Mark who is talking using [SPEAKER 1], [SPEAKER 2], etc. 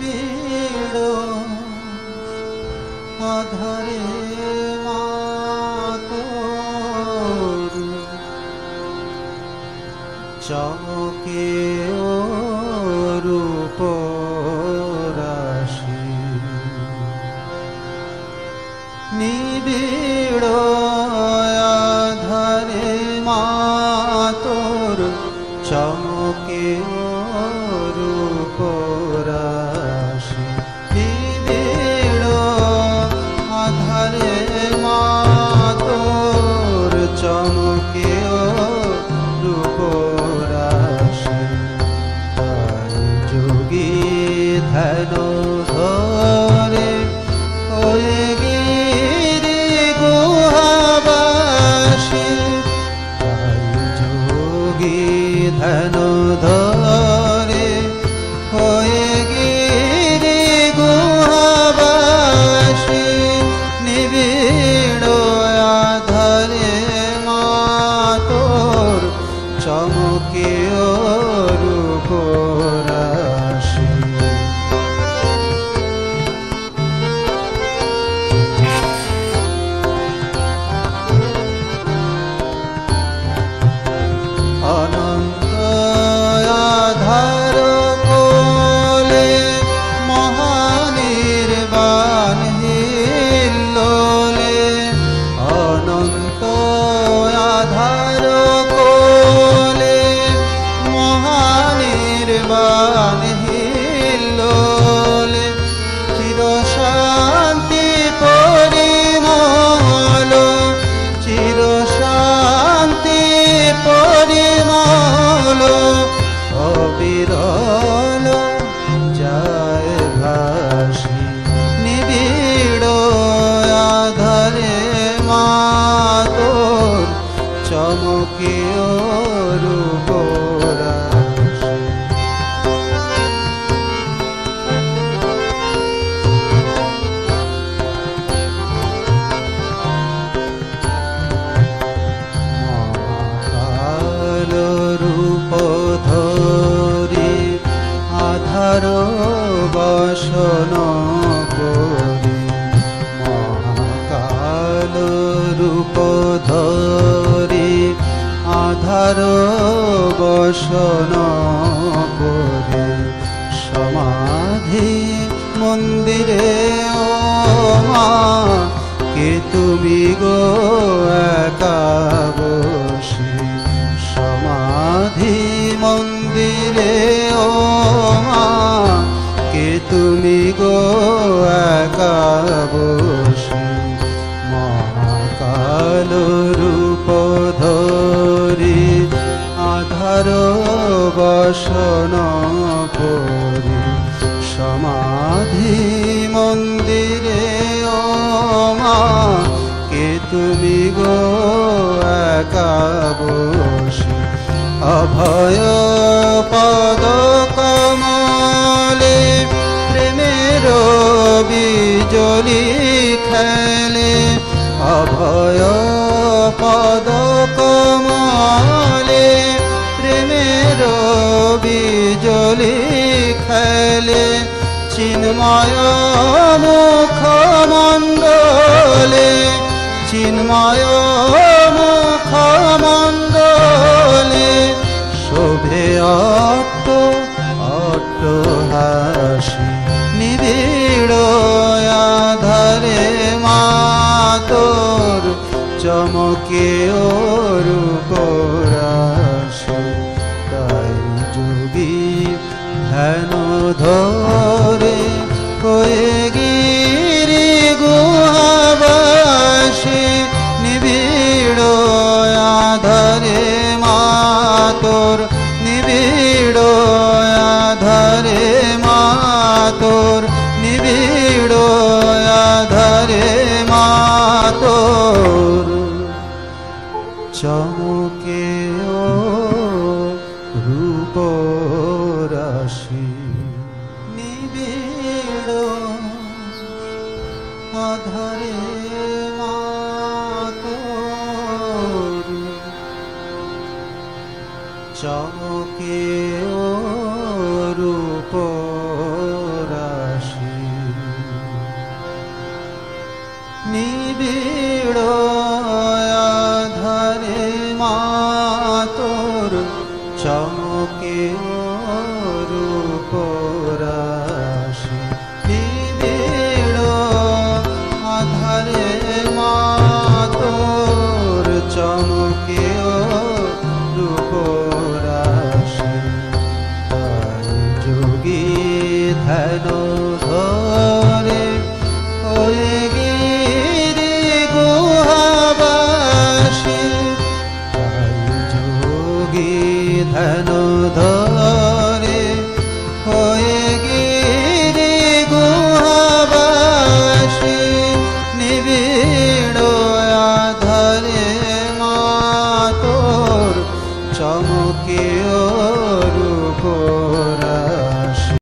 [SPEAKER 1] নিবিড় আধারে মাতোর চমকে রূপ রাশি নিবিড় আধারে মাতোর চমকে রূপ রাশি নিবিড় আধারে মাতোর চমকে রূপ রাশি তার যোগী ধ্যান ধরে ওই গিরি গুহাবাসী তাই যোগী ধ্যান ধরে ওই গিরি গুহাবাসী নিবিড় আধারে মাতোর চমকে রূপ রাশি অনন্ত আধার কোলে মহানির্বাণ হিল্লোলে অনন্ত আধার কোলে মহানির্বাণ হিল্লোলে চিরশান্তি পরিমল চিরশান্তি পরিমল অবিরল যায় ভাসি নিবিড় আধারে মাতোর চমকে রূপ রাশি মহাকাল রূপ ধরি আধার বসন করি মহাকাল রূপ ধরি আধার বসন করি সমাধি মন্দিরে ও মা কে তুমি গো একা বসে সমাধি মন্দিরে ও মা কে তুমি গো একা বসে মহাকাল রূপ ধরি আধার বসন করি সমাধি মন্দিরে ও মা কে তুমি গো একা বসে অভয় পদ কমলে প্রেমের বিজলি খেলে অভয় পদ কমলে প্রেমের বিজলি খেলে চিন্ময় মুখ মণ্ডলে চিন্ময় মুখ মণ্ডলে শোভে অট্ট অট্ট হাসি নিবিড় আধারে মাতোর চমকে রূপ রাশি তাই যোগী ধ্যান ধরে হয়ে গিরি গুহাবাসী নিবিড় আধারে মাতোর নিবিড় আধারে মাতোর নিবিড় আধারে মাতোর চমকে রূপ রাশি নিবিড় আধারে মাতোর চমকে রূপ রাশি। হেন